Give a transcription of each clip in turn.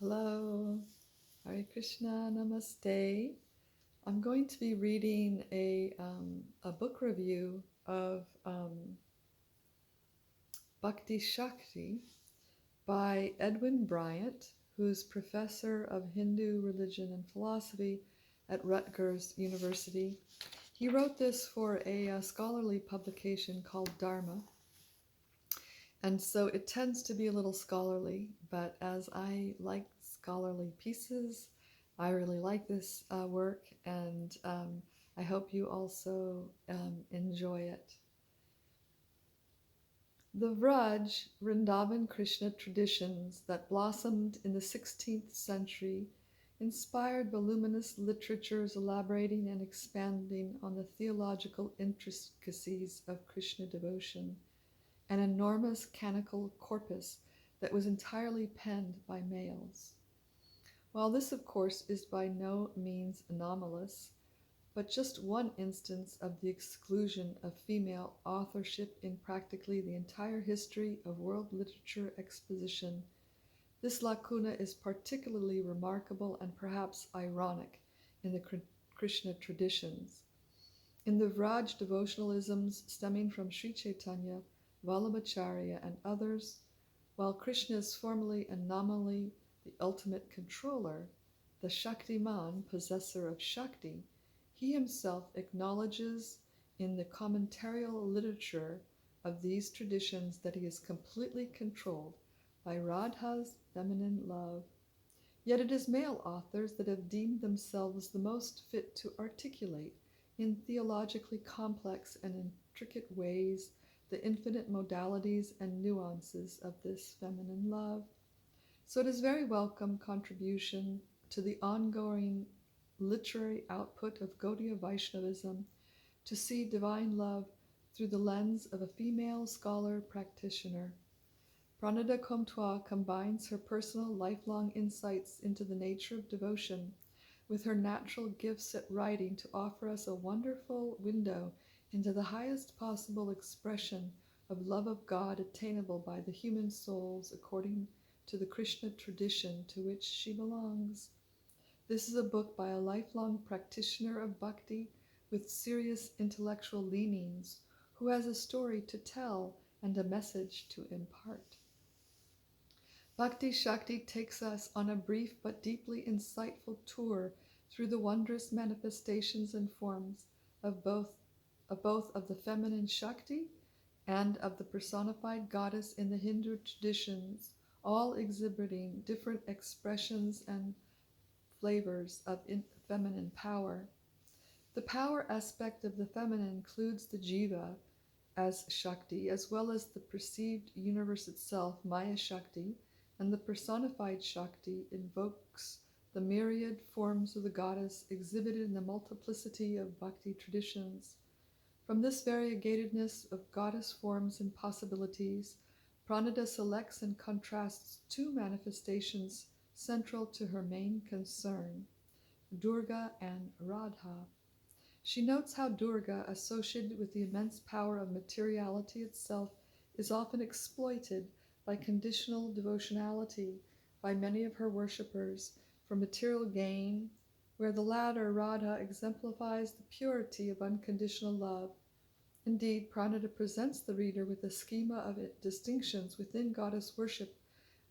Hello, Hare Krishna, Namaste. I'm going to be reading a book review of Bhakti Shakti by Edwin Bryant, who's professor of Hindu religion and philosophy at Rutgers University. He wrote this for a scholarly publication called Dharma, and so it tends to be a little scholarly, but as I like scholarly pieces, I really like this work, and I hope you also enjoy it. The Vraj Vrindavan Krishna traditions that blossomed in the 16th century inspired voluminous literatures elaborating and expanding on the theological intricacies of Krishna devotion, an enormous canonical corpus that was entirely penned by males. While this, of course, is by no means anomalous, but just one instance of the exclusion of female authorship in practically the entire history of world literature exposition, this lacuna is particularly remarkable and perhaps ironic in the Krishna traditions. In the Vraj devotionalisms stemming from Sri Chaitanya, Vallabhacharya, and others, while Krishna is formally and nominally the ultimate controller, the Shaktiman, possessor of Shakti, he himself acknowledges in the commentarial literature of these traditions that he is completely controlled by Radha's feminine love. Yet it is male authors that have deemed themselves the most fit to articulate in theologically complex and intricate ways the infinite modalities and nuances of this feminine love. So it is very welcome contribution to the ongoing literary output of Gaudiya Vaishnavism to see divine love through the lens of a female scholar practitioner. Pranada Komtwa combines her personal lifelong insights into the nature of devotion with her natural gifts at writing to offer us a wonderful window into the highest possible expression of love of God attainable by the human souls according to the Krishna tradition to which she belongs. This is a book by a lifelong practitioner of bhakti with serious intellectual leanings, who has a story to tell and a message to impart. Bhakti Shakti takes us on a brief but deeply insightful tour through the wondrous manifestations and forms of both of the feminine Shakti and of the personified goddess in the Hindu traditions, all exhibiting different expressions and flavors of feminine power. The power aspect of the feminine includes the jiva as Shakti, as well as the perceived universe itself, Maya Shakti, and the personified Shakti invokes the myriad forms of the goddess exhibited in the multiplicity of bhakti traditions. From this variegatedness of goddess forms and possibilities, Pranada selects and contrasts two manifestations central to her main concern, Durga and Radha. She notes how Durga, associated with the immense power of materiality itself, is often exploited by conditional devotionality by many of her worshippers for material gain, where the latter, Radha, exemplifies the purity of unconditional love. Indeed, Pranada presents the reader with a schema of distinctions within goddess worship,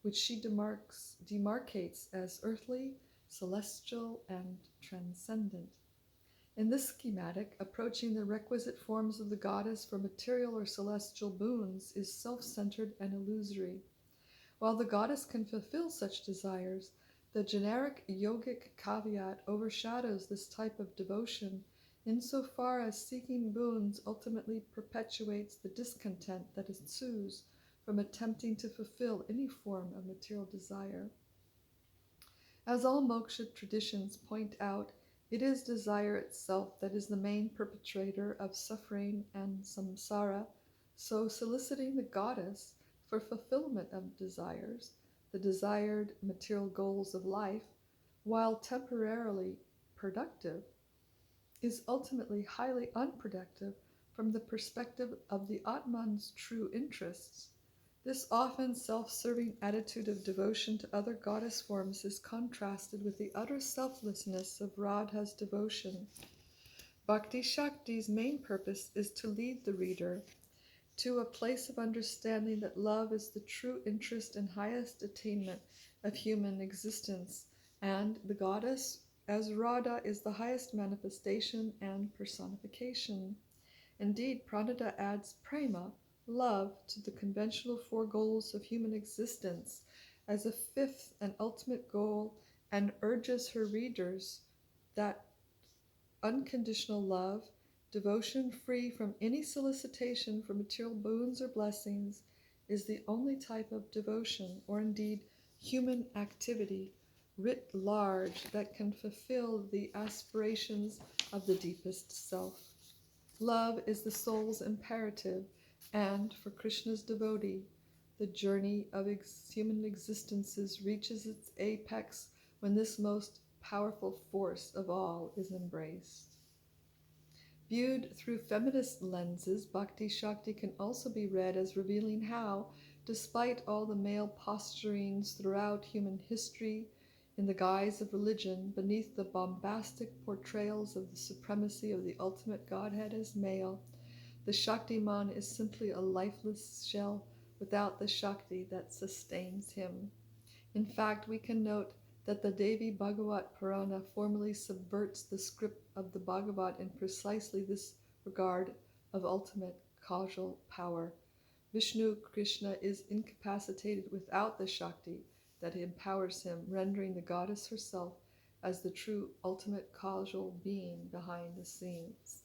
which she demarcates as earthly, celestial, and transcendent. In this schematic, approaching the requisite forms of the goddess for material or celestial boons is self-centered and illusory. While the goddess can fulfill such desires, the generic yogic caveat overshadows this type of devotion insofar as seeking boons ultimately perpetuates the discontent that ensues from attempting to fulfill any form of material desire. As all moksha traditions point out, it is desire itself that is the main perpetrator of suffering and samsara, so soliciting the goddess for fulfillment of desires, the desired material goals of life, while temporarily productive, is ultimately highly unproductive from the perspective of the Atman's true interests. This often self-serving attitude of devotion to other goddess forms is contrasted with the utter selflessness of Radha's devotion. Bhakti Shakti's main purpose is to lead the reader to a place of understanding that love is the true interest and highest attainment of human existence, and the goddess, as Radha, is the highest manifestation and personification. Indeed, Pranada adds prema, love, to the conventional four goals of human existence as a fifth and ultimate goal, and urges her readers that unconditional love, devotion free from any solicitation for material boons or blessings, is the only type of devotion, or indeed human activity, writ large, that can fulfill the aspirations of the deepest self. Love is the soul's imperative, and for Krishna's devotee, the journey of human existences reaches its apex when this most powerful force of all is embraced. Viewed through feminist lenses, Bhakti Shakti can also be read as revealing how, despite all the male posturings throughout human history in the guise of religion, beneath the bombastic portrayals of the supremacy of the ultimate Godhead as male, the Shaktiman is simply a lifeless shell without the Shakti that sustains him. In fact, we can note that the Devi Bhagavat Purana formally subverts the script of the Bhagavat in precisely this regard of ultimate causal power. Vishnu Krishna is incapacitated without the Shakti that empowers him, rendering the goddess herself as the true ultimate causal being behind the scenes.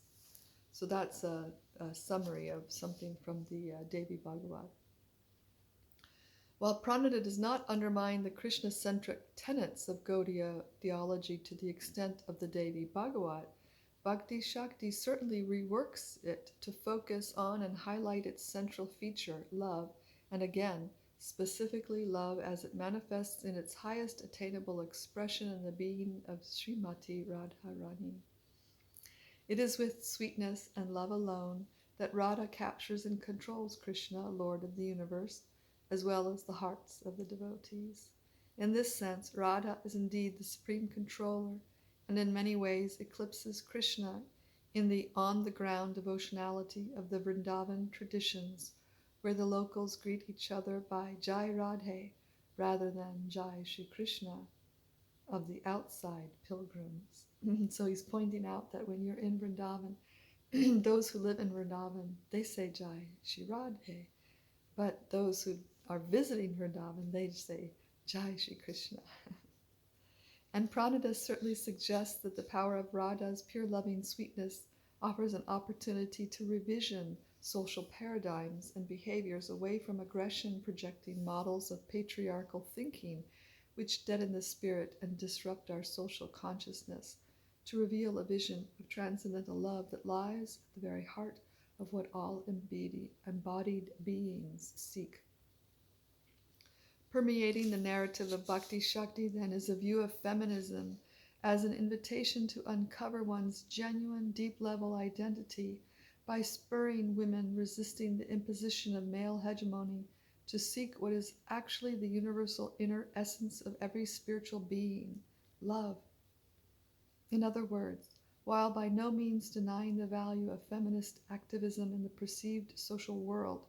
So that's a summary of something from the Devi Bhagavat. While Pranada does not undermine the Krishna-centric tenets of Gaudiya theology to the extent of the Devi Bhagavat, Bhakti Shakti certainly reworks it to focus on and highlight its central feature, love, and again, specifically love as it manifests in its highest attainable expression in the being of Srimati Radharani. It is with sweetness and love alone that Radha captures and controls Krishna, Lord of the universe, as well as the hearts of the devotees. In this sense, Radha is indeed the supreme controller, and in many ways eclipses Krishna in the on-the-ground devotionality of the Vrindavan traditions, where the locals greet each other by Jai Radhe rather than Jai Shri Krishna of the outside pilgrims. So he's pointing out that when you're in Vrindavan, those who live in Vrindavan, they say Jai Shri Radhe, but those who are visiting Vrindavan, they say Jai Shri Krishna. And Pranada certainly suggests that the power of Radha's pure loving sweetness offers an opportunity to revision social paradigms and behaviors away from aggression, projecting models of patriarchal thinking which deaden the spirit and disrupt our social consciousness, to reveal a vision of transcendental love that lies at the very heart of what all embodied beings seek. Permeating the narrative of Bhakti Shakti, then, is a view of feminism as an invitation to uncover one's genuine, deep-level identity by spurring women resisting the imposition of male hegemony to seek what is actually the universal inner essence of every spiritual being, love. In other words, while by no means denying the value of feminist activism in the perceived social world,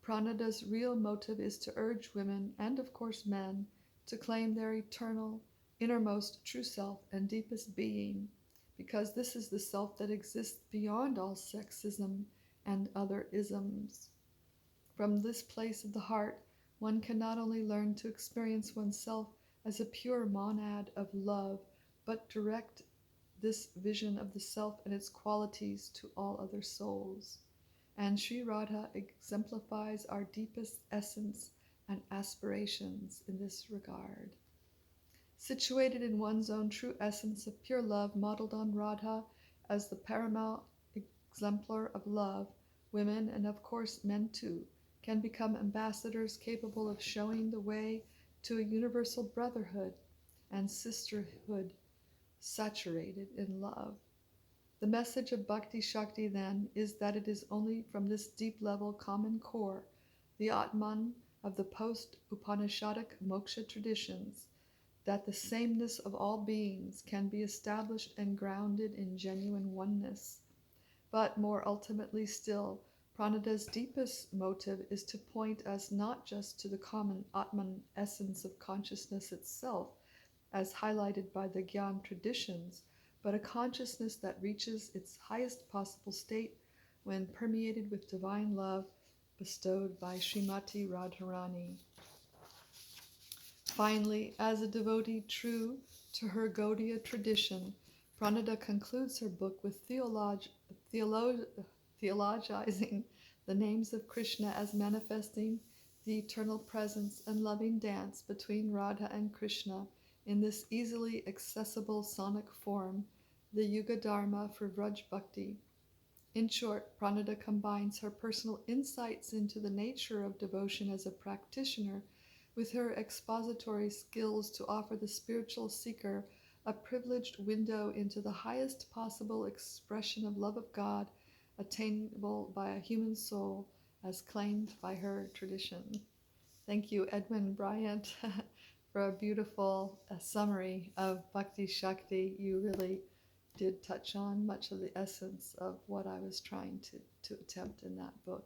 Pranada's real motive is to urge women, and of course men, to claim their eternal, innermost true self and deepest being, because this is the self that exists beyond all sexism and other isms. From this place of the heart, one can not only learn to experience oneself as a pure monad of love, but direct this vision of the self and its qualities to all other souls. And Sri Radha exemplifies our deepest essence and aspirations in this regard. Situated in one's own true essence of pure love, modeled on Radha as the paramount exemplar of love, women, and of course men too, can become ambassadors capable of showing the way to a universal brotherhood and sisterhood saturated in love. The message of Bhakti Shakti, then, is that it is only from this deep level common core, the Atman, of the post-Upanishadic moksha traditions, that the sameness of all beings can be established and grounded in genuine oneness. But more ultimately still, Pranada's deepest motive is to point us not just to the common Atman essence of consciousness itself, as highlighted by the Gyan traditions, but a consciousness that reaches its highest possible state when permeated with divine love bestowed by Srimati Radharani. Finally, as a devotee true to her Gaudiya tradition, Pranada concludes her book with theologizing the names of Krishna as manifesting the eternal presence and loving dance between Radha and Krishna in this easily accessible sonic form, the Yuga Dharma for Vraj Bhakti. In short, Pranada combines her personal insights into the nature of devotion as a practitioner with her expository skills to offer the spiritual seeker a privileged window into the highest possible expression of love of God attainable by a human soul as claimed by her tradition. Thank you, Edwin Bryant, for a beautiful summary of Bhakti Shakti. You really did touch on much of the essence of what I was trying to attempt in that book.